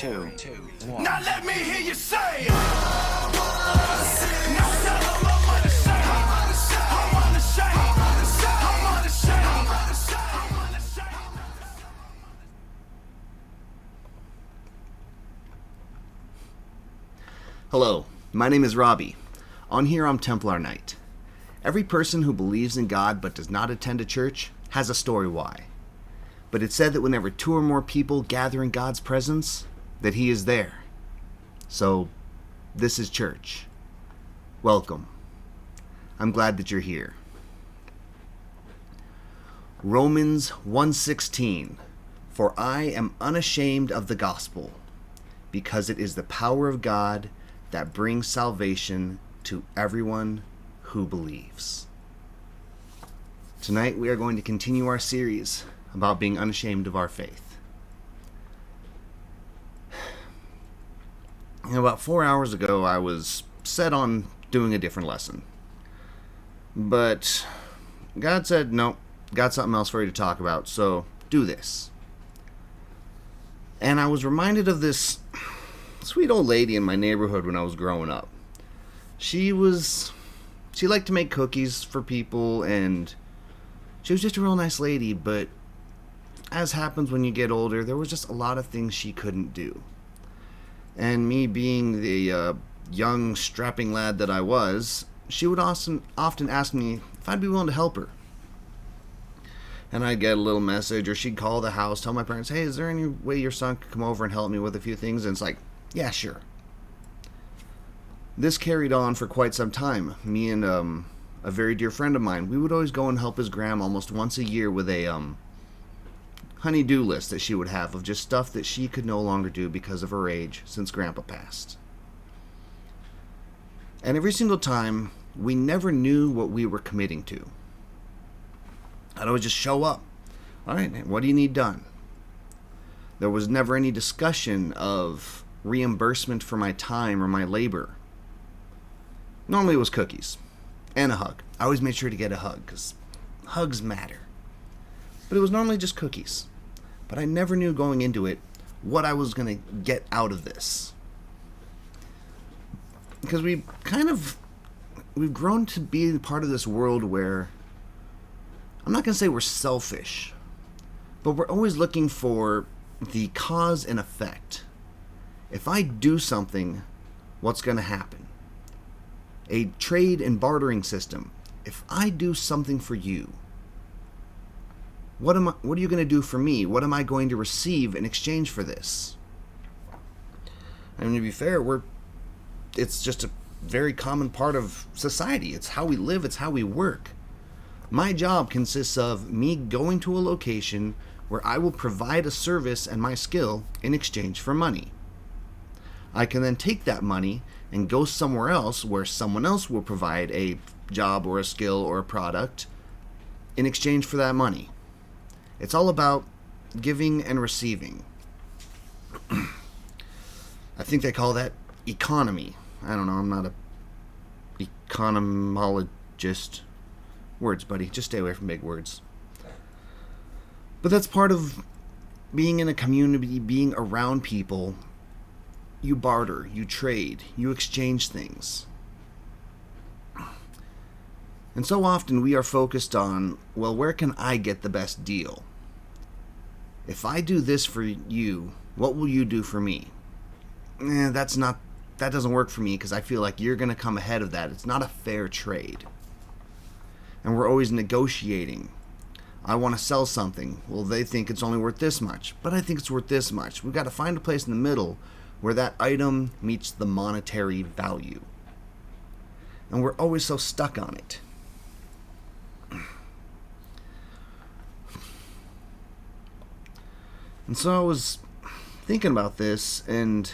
2, 1. Now let me hear you say, now tell them I'm unashamed. I'm unashamed. I'm unashamed. I'm unashamed. Hello, my name is Robbie. On here I'm Templar Knight. Every person who believes in God but does not attend a church has a story why. But it's said that whenever 2 or more people gather in God's presence, that He is there. So, this is church. Welcome. I'm glad that you're here. Romans 1:16. For I am unashamed of the gospel, because it is the power of God that brings salvation to everyone who believes. Tonight we are going to continue our series about being unashamed of our faith. About 4 hours ago I was set on doing a different lesson. But God said, no, got something else for you to talk about, so do this. And I was reminded of this sweet old lady in my neighborhood when I was growing up. She liked to make cookies for people, and she was just a real nice lady, but as happens when you get older, there was just a lot of things she couldn't do. And me being the young, strapping lad that I was, she would often ask me if I'd be willing to help her. And I'd get a little message, or she'd call the house, tell my parents, hey, is there any way your son could come over and help me with a few things? And it's like, yeah, sure. This carried on for quite some time. Me and a very dear friend of mine, we would always go and help his grandma almost once a year with a honey-do list that she would have of just stuff that she could no longer do because of her age since Grandpa passed. And every single time, we never knew what we were committing to. I'd always just show up. All right, what do you need done? There was never any discussion of reimbursement for my time or my labor. Normally it was cookies and a hug. I always made sure to get a hug because hugs matter. But it was normally just cookies. But I never knew going into it what I was going to get out of this. Because we've grown to be part of this world where, I'm not going to say we're selfish, but we're always looking for the cause and effect. If I do something, what's going to happen? A trade and bartering system. If I do something for you, what are you going to do for me? What am I going to receive in exchange for this? I mean, to be fair, it's just a very common part of society. It's how we live, it's how we work. My job consists of me going to a location where I will provide a service and my skill in exchange for money. I can then take that money and go somewhere else where someone else will provide a job or a skill or a product in exchange for that money. It's all about giving and receiving. I think they call that economy. I don't know, I'm not a economologist. Words, buddy. Just stay away from big words. But that's part of being in a community, being around people. You barter, you trade, you exchange things. And so often we are focused on, well, where can I get the best deal? If I do this for you, what will you do for me? That doesn't work for me because I feel like you're going to come ahead of that. It's not a fair trade. And we're always negotiating. I want to sell something. Well, they think it's only worth this much, but I think it's worth this much. We've got to find a place in the middle where that item meets the monetary value. And we're always so stuck on it. And so I was thinking about this, and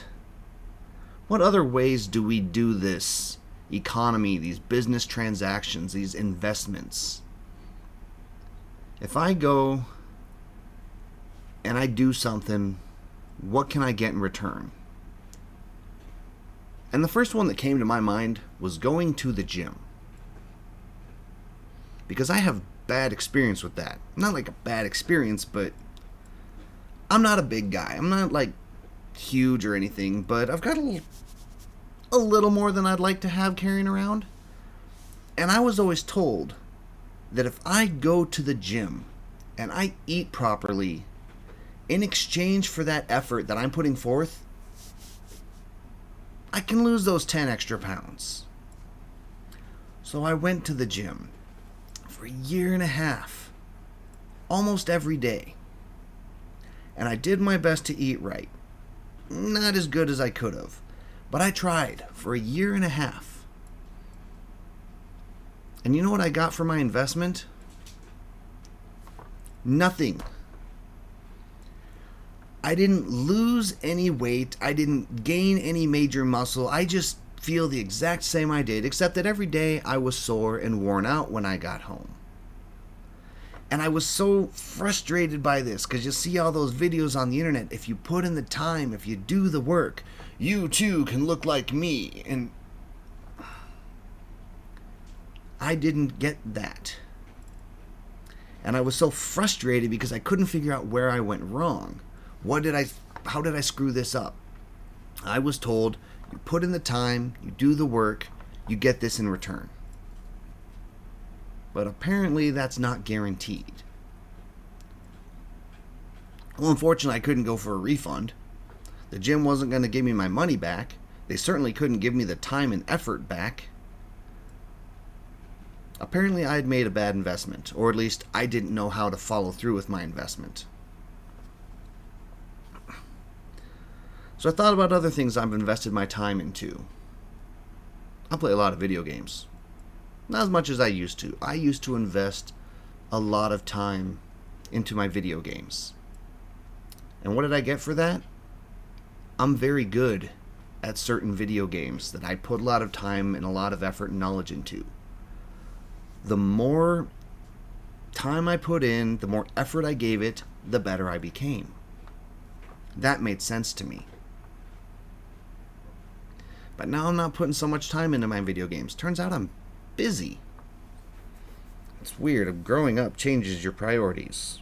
what other ways do we do this economy, these business transactions, these investments? If I go and I do something, what can I get in return? And the first one that came to my mind was going to the gym. Because I have bad experience with that. Not like a bad experience, but I'm not a big guy. I'm not like huge or anything, but I've got a little more than I'd like to have carrying around. And I was always told that if I go to the gym and I eat properly, in exchange for that effort that I'm putting forth, I can lose those 10 extra pounds. So I went to the gym for a year and a half, almost every day. And I did my best to eat right. Not as good as I could have, but I tried for a year and a half. And you know what I got for my investment? Nothing. I didn't lose any weight. I didn't gain any major muscle. I just feel the exact same I did, except that every day I was sore and worn out when I got home. And I was so frustrated by this, because you see all those videos on the internet. If you put in the time, if you do the work, you too can look like me. And I didn't get that. And I was so frustrated because I couldn't figure out where I went wrong. How did I screw this up? I was told, you put in the time, you do the work, you get this in return. But apparently that's not guaranteed. Well, unfortunately, I couldn't go for a refund. The gym wasn't going to give me my money back. They certainly couldn't give me the time and effort back. Apparently, I had made a bad investment, or at least I didn't know how to follow through with my investment. So I thought about other things I've invested my time into. I play a lot of video games. Not as much as I used to. I used to invest a lot of time into my video games. And what did I get for that? I'm very good at certain video games that I put a lot of time and a lot of effort and knowledge into. The more time I put in, the more effort I gave it, the better I became. That made sense to me. But now I'm not putting so much time into my video games. Turns out I'm busy. It's weird. Growing up changes your priorities.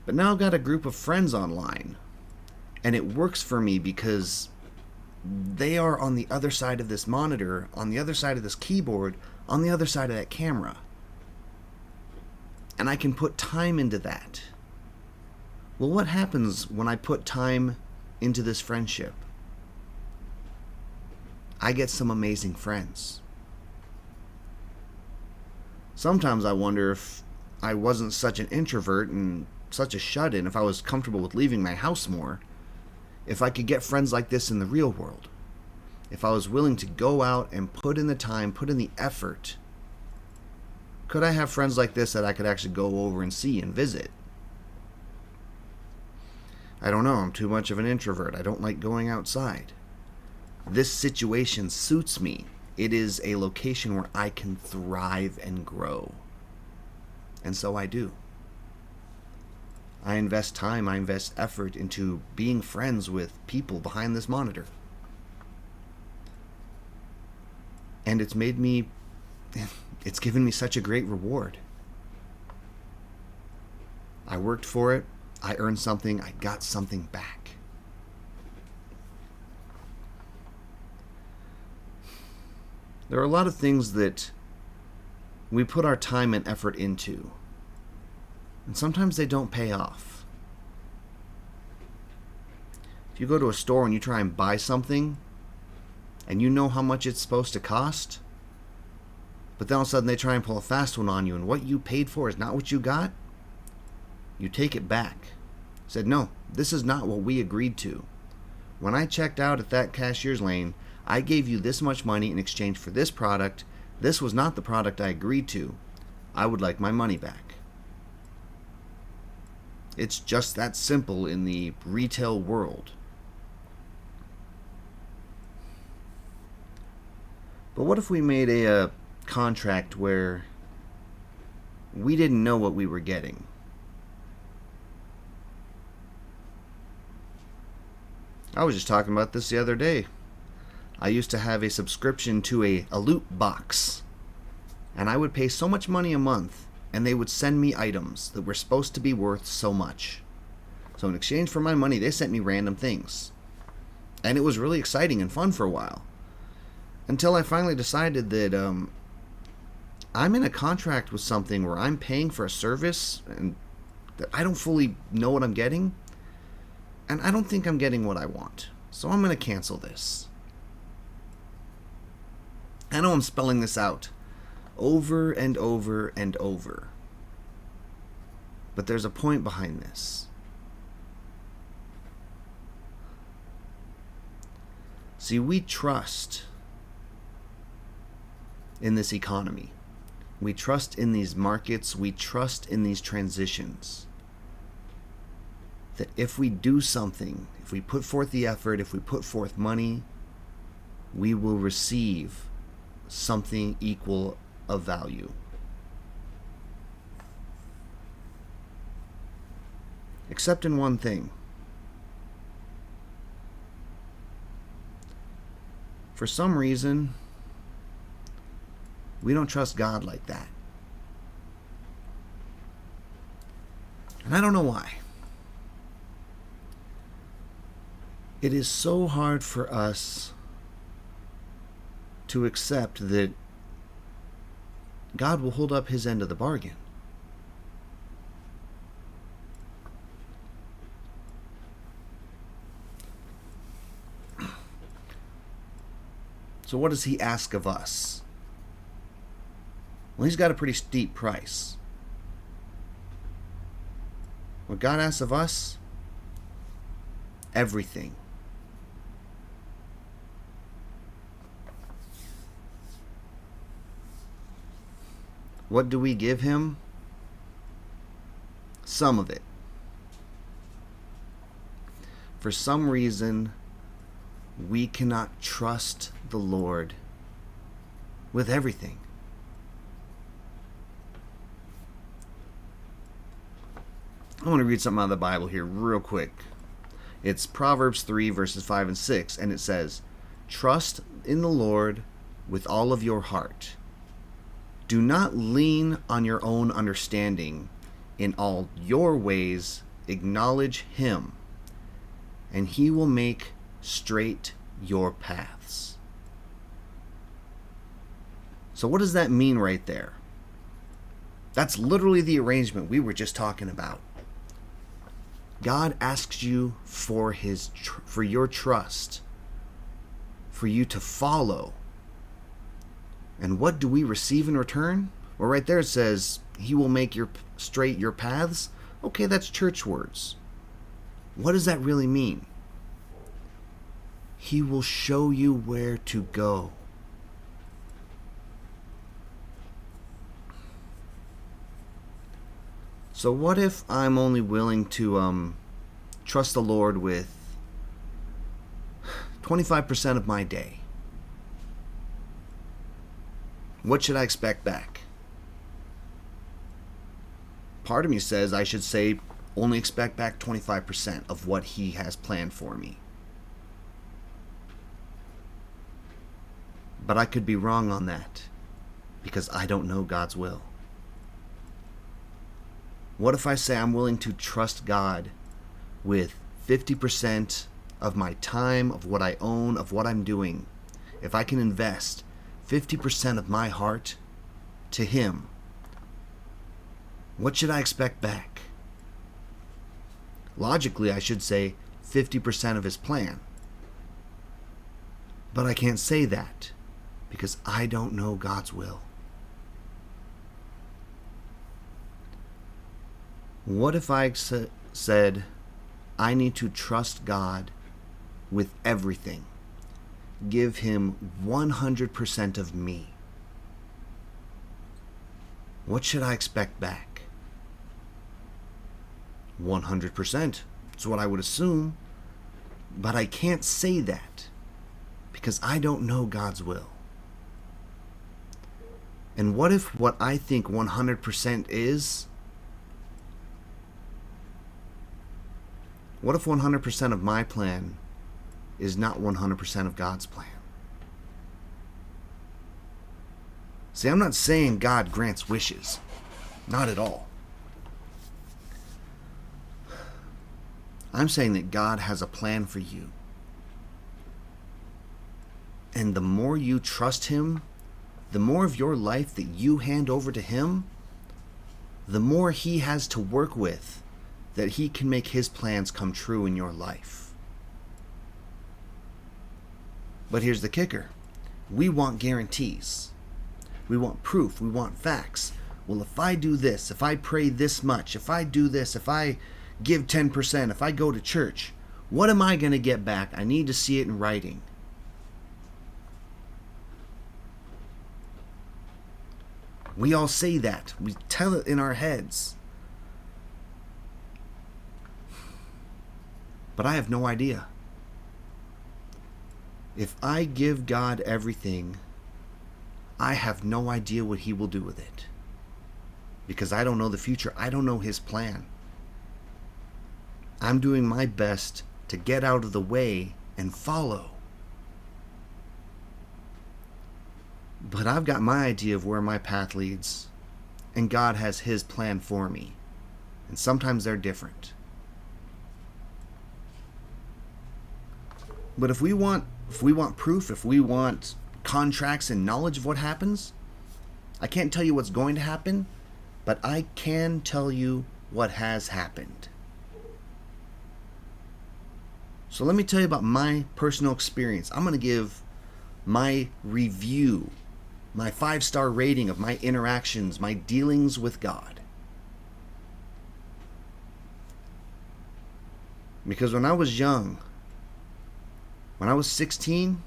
But now I've got a group of friends online. And it works for me because they are on the other side of this monitor, on the other side of this keyboard, on the other side of that camera. And I can put time into that. Well, what happens when I put time into this friendship? I get some amazing friends. Sometimes I wonder if I wasn't such an introvert and such a shut-in, if I was comfortable with leaving my house more, if I could get friends like this in the real world, if I was willing to go out and put in the time, put in the effort, could I have friends like this that I could actually go over and see and visit? I don't know, I'm too much of an introvert. I don't like going outside. This situation suits me. It is a location where I can thrive and grow. And so I do. I invest time, I invest effort into being friends with people behind this monitor. And it's given me such a great reward. I worked for it, I earned something, I got something back. There are a lot of things that we put our time and effort into, and sometimes they don't pay off. If you go to a store and you try and buy something, and you know how much it's supposed to cost, but then all of a sudden they try and pull a fast one on you, and what you paid for is not what you got, you take it back. Said, no, this is not what we agreed to. When I checked out at that cashier's lane, I gave you this much money in exchange for this product. This was not the product I agreed to. I would like my money back. It's just that simple in the retail world. But what if we made a contract where we didn't know what we were getting? I was just talking about this the other day. I used to have a subscription to a loot box, and I would pay so much money a month and they would send me items that were supposed to be worth so much. So in exchange for my money, they sent me random things. And it was really exciting and fun for a while. Until I finally decided that I'm in a contract with something where I'm paying for a service and that I don't fully know what I'm getting. And I don't think I'm getting what I want. So I'm going to cancel this. I know I'm spelling this out over and over and over. But there's a point behind this. See, we trust in this economy. We trust in these markets. We trust in these transitions. That if we do something, if we put forth the effort, if we put forth money, we will receive something equal of value. Except in one thing. For some reason, we don't trust God like that. And I don't know why. It is so hard for us to accept that God will hold up his end of the bargain. So what does he ask of us? Well, he's got a pretty steep price. What God asks of us? Everything. What do we give him? Some of it. For some reason, we cannot trust the Lord with everything. I want to read something out of the Bible here real quick. It's Proverbs 3 verses 5 and 6, and it says, "Trust in the Lord with all of your heart. Do not lean on your own understanding. In all your ways acknowledge him, and he will make straight your paths." So what does that mean right there? That's literally the arrangement we were just talking about. God asks you for your trust, for you to follow. And what do we receive in return? Well, right there it says, he will make straight your paths. Okay, that's church words. What does that really mean? He will show you where to go. So what if I'm only willing to trust the Lord with 25% of my day? What should I expect back? Part of me says I should say only expect back 25% of what he has planned for me. But I could be wrong on that because I don't know God's will. What if I say I'm willing to trust God with 50% of my time, of what I own, of what I'm doing? If I can invest 50% of my heart to him, what should I expect back? Logically, I should say 50% of his plan. But I can't say that because I don't know God's will. What if I said, I need to trust God with everything? Give him 100% of me. What should I expect back? 100%. That's what I would assume. But I can't say that because I don't know God's will. And what if what I think 100% is? What if 100% of my plan is not 100% of God's plan? See, I'm not saying God grants wishes. Not at all. I'm saying that God has a plan for you. And the more you trust Him, the more of your life that you hand over to Him, the more He has to work with that He can make His plans come true in your life. But here's the kicker. We want guarantees. We want proof. We want facts. Well, if I do this, if I pray this much, if I do this, if I give 10%, if I go to church, what am I going to get back? I need to see it in writing. We all say that. We tell it in our heads. But I have no idea. If I give God everything, I have no idea what He will do with it. Because I don't know the future. I don't know His plan. I'm doing my best to get out of the way and follow. But I've got my idea of where my path leads, and God has His plan for me. And sometimes they're different. But if we want proof, if we want contracts and knowledge of what happens, I can't tell you what's going to happen, but I can tell you what has happened. So let me tell you about my personal experience. I'm going to give my review, my 5-star rating of my interactions, my dealings with God. Because when I was young, when I was 16,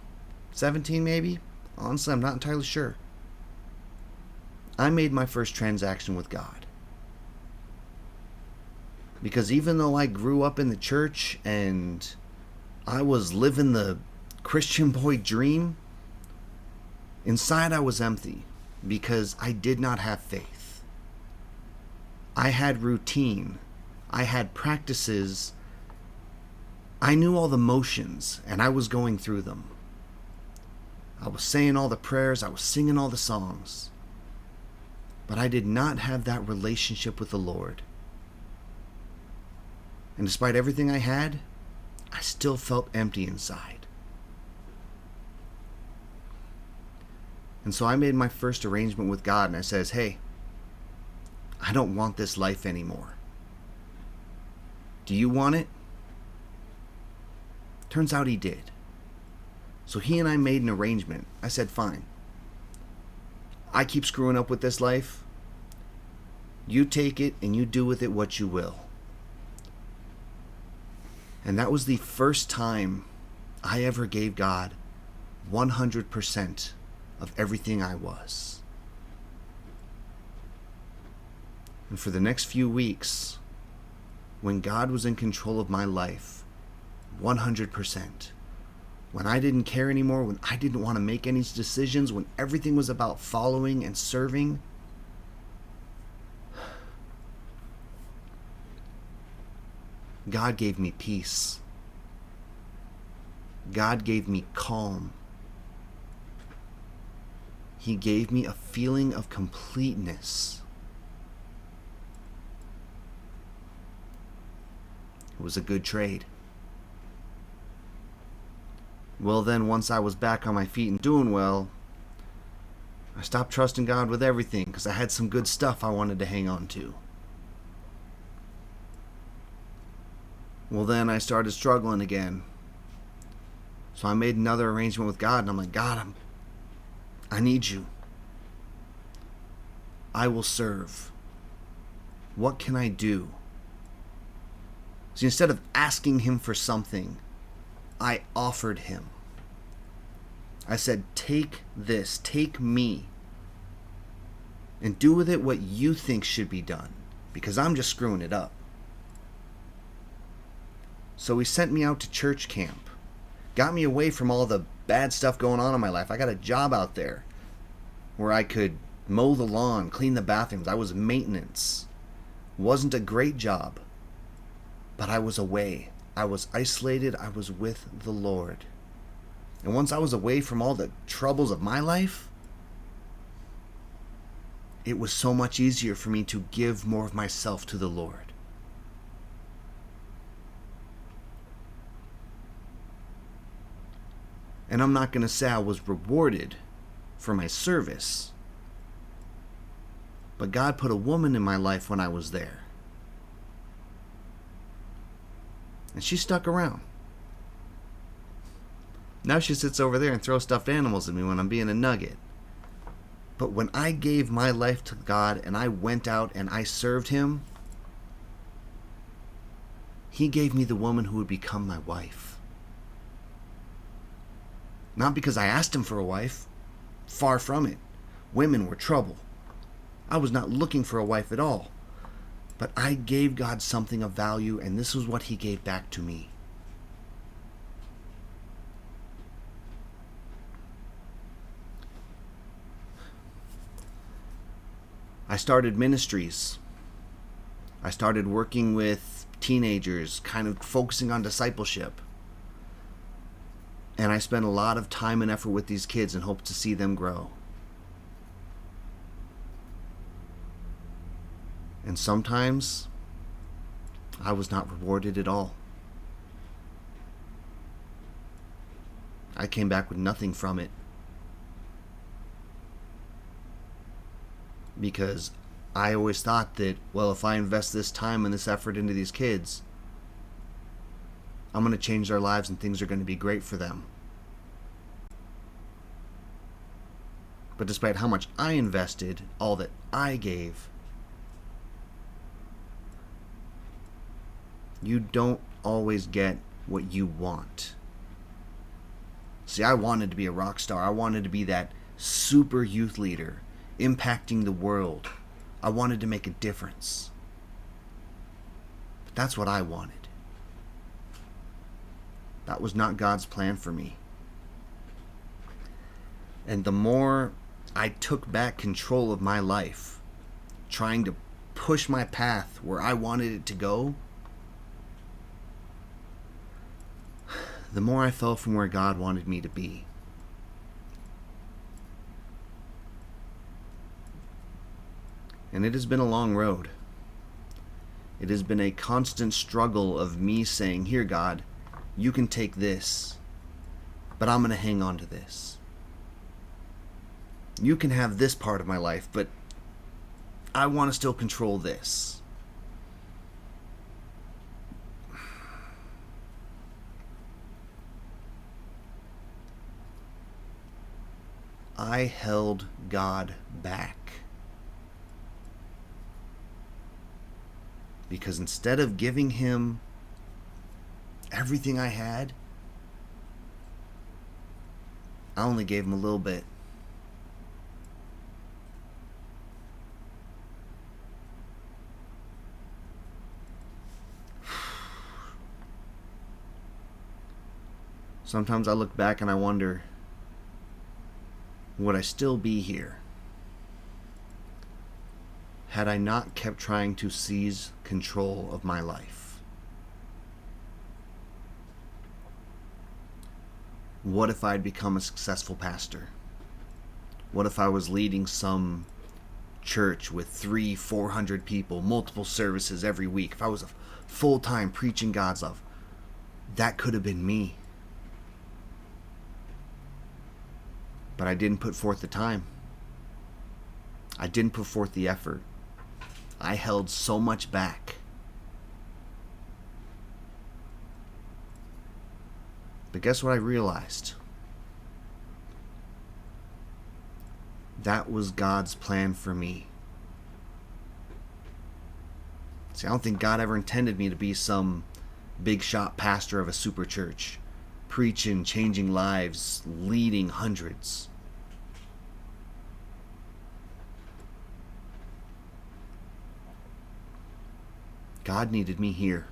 17 maybe, honestly I'm not entirely sure, I made my first transaction with God. Because even though I grew up in the church and I was living the Christian boy dream, inside I was empty because I did not have faith. I had routine. I had practices. I knew all the motions and I was going through them. I was saying all the prayers. I was singing all the songs. But I did not have that relationship with the Lord. And despite everything I had, I still felt empty inside. And so I made my first arrangement with God and I says, hey, I don't want this life anymore. Do you want it? Turns out He did. So He and I made an arrangement. I said, fine. I keep screwing up with this life. You take it and you do with it what you will. And that was the first time I ever gave God 100% of everything I was. And for the next few weeks, when God was in control of my life, 100%, when I didn't care anymore, when I didn't want to make any decisions, when everything was about following and serving, God gave me peace. God gave me calm. He gave me a feeling of completeness. It was a good trade. Well, then, once I was back on my feet and doing well, I stopped trusting God with everything because I had some good stuff I wanted to hang on to. Well, then I started struggling again. So I made another arrangement with God, and I'm like, God, I need you. I will serve. What can I do? See, instead of asking Him for something, I offered Him. I said, take this, take me, and do with it what you think should be done, because I'm just screwing it up. So He sent me out to church camp, got me away from all the bad stuff going on in my life. I got a job out there where I could mow the lawn, clean the bathrooms. I was maintenance. Wasn't a great job, but I was away. I was isolated. I was with the Lord. And once I was away from all the troubles of my life, it was so much easier for me to give more of myself to the Lord. And I'm not going to say I was rewarded for my service, but God put a woman in my life when I was there. And she stuck around. Now she sits over there and throws stuffed animals at me when I'm being a nugget. But when I gave my life to God and I went out and I served Him, He gave me the woman who would become my wife. Not because I asked Him for a wife. Far from it. Women were trouble. I was not looking for a wife at all. But I gave God something of value, and this was what He gave back to me. I started ministries. I started working with teenagers, kind of focusing on discipleship. And I spent a lot of time and effort with these kids and hope to see them grow. And sometimes I was not rewarded at all. I came back with nothing from it. Because I always thought that, well, if I invest this time and this effort into these kids, I'm going to change their lives and things are going to be great for them. But despite how much I invested, all that I gave, you don't always get what you want. See, I wanted to be a rock star. I wanted to be that super youth leader, impacting the world. I wanted to make a difference. But that's what I wanted. That was not God's plan for me. And the more I took back control of my life, trying to push my path where I wanted it to go, the more I fell from where God wanted me to be. And it has been a long road. It has been a constant struggle of me saying, here, God, you can take this, but I'm going to hang on to this. You can have this part of my life, but I want to still control this. I held God back. Because instead of giving Him everything I had, I only gave Him a little bit. Sometimes I look back and I wonder, would I still be here had I not kept trying to seize control of my life? What if I'd become a successful pastor? What if I was leading some church with 300-400 people, multiple services every week? If I was a full-time preaching God's love, that could have been me. But I didn't put forth the time. I didn't put forth the effort. I held so much back. But guess what I realized? That was God's plan for me. See, I don't think God ever intended me to be some big shot pastor of a super church, preaching, changing lives, leading hundreds. God needed me here.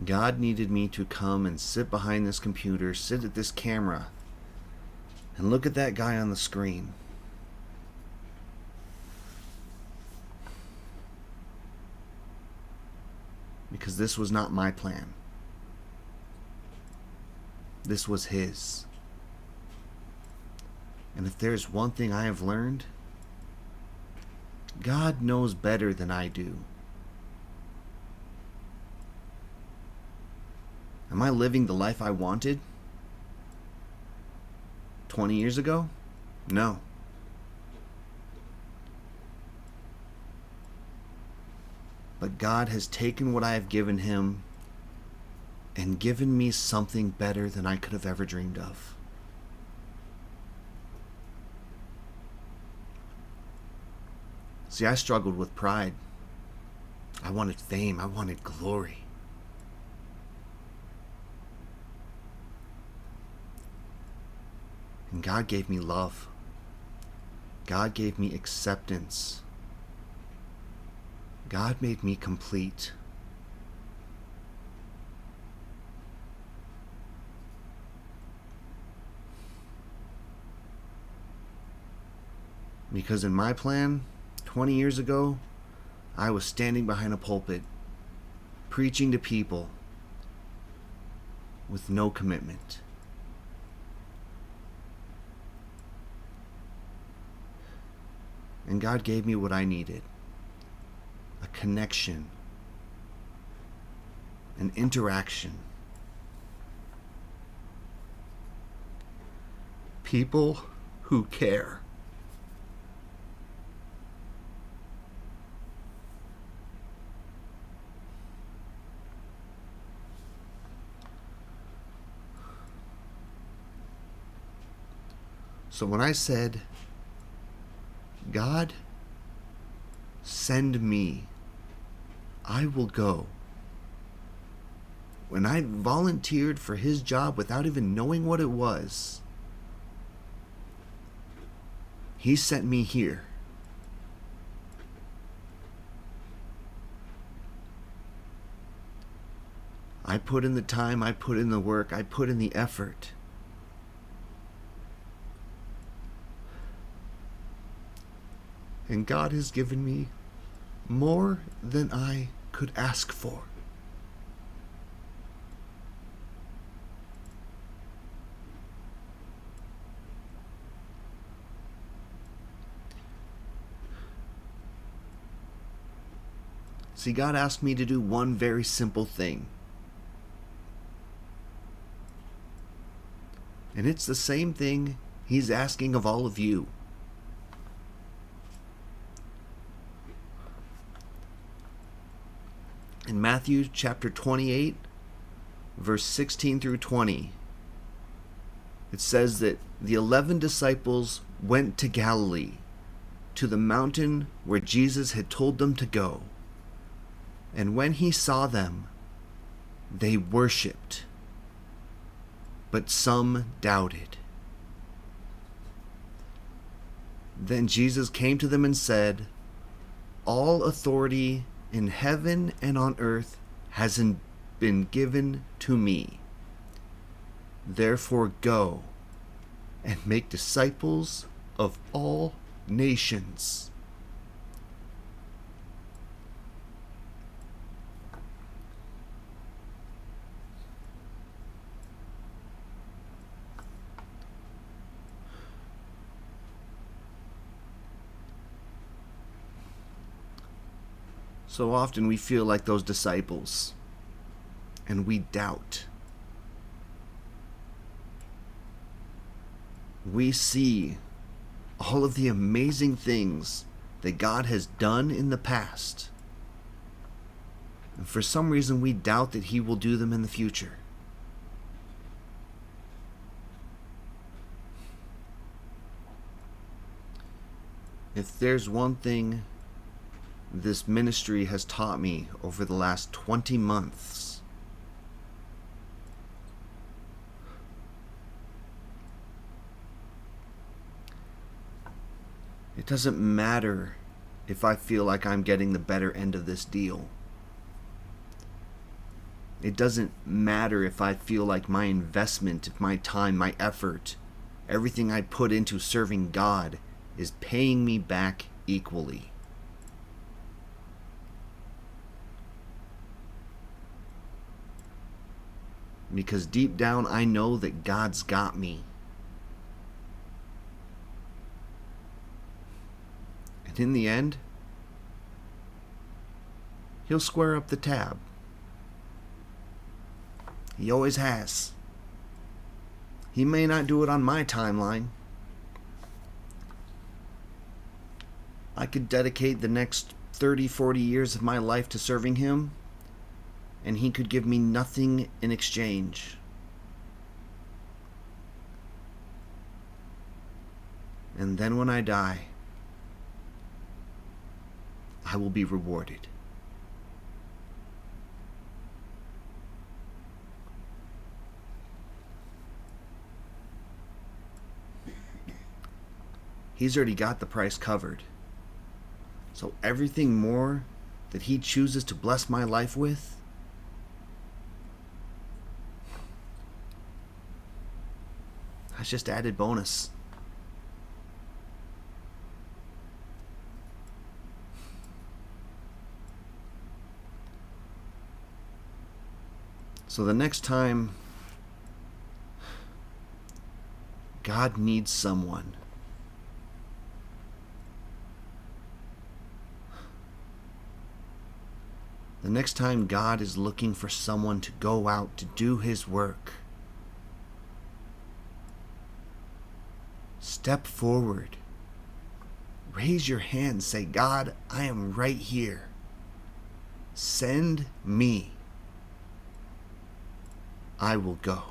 God needed me to come and sit behind this computer, sit at this camera, and look at that guy on the screen. Because this was not my plan. This was his. And if there's one thing I have learned, God knows better than I do. Am I living the life I wanted 20 years ago? No. But God has taken what I have given him and given me something better than I could have ever dreamed of. See, I struggled with pride. I wanted fame. I wanted glory. And God gave me love. God gave me acceptance. God made me complete. Because in my plan, 20 years ago, I was standing behind a pulpit, preaching to people with no commitment. And God gave me what I needed: a connection, an interaction. People who care. So when I said, God, send me, I will go. When I volunteered for his job without even knowing what it was, he sent me here. I put in the time, I put in the work, I put in the effort. And God has given me more than I could ask for. See, God asked me to do one very simple thing. And it's the same thing he's asking of all of you. In Matthew chapter 28, verse 16 through 20, it says that the 11 disciples went to Galilee, to the mountain where Jesus had told them to go. And when he saw them, they worshipped, but some doubted. Then Jesus came to them and said, "All authority in heaven and on earth has been given to me. Therefore go and make disciples of all nations." So often we feel like those disciples, and we doubt. We see all of the amazing things that God has done in the past, and for some reason we doubt that he will do them in the future. If there's one thing this ministry has taught me over the last 20 months, it doesn't matter if I feel like I'm getting the better end of this deal. It doesn't matter if I feel like my investment, my time, my effort, everything I put into serving God is paying me back equally. because deep down I know that God's got me. And in the end, He'll square up the tab. He always has. He may not do it on my timeline. I could dedicate the next 30, 40 years of my life to serving Him, and He could give me nothing in exchange. And then when I die, I will be rewarded. He's already got the price covered. So everything more that He chooses to bless my life with, that's just added bonus. So the next time God needs someone, the next time God is looking for someone to go out to do His work, step forward. Raise your hand. Say, God, I am right here. Send me. I will go.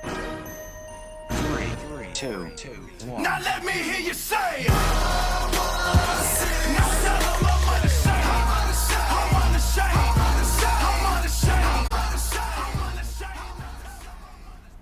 3, 2, 1. Now let me hear you say,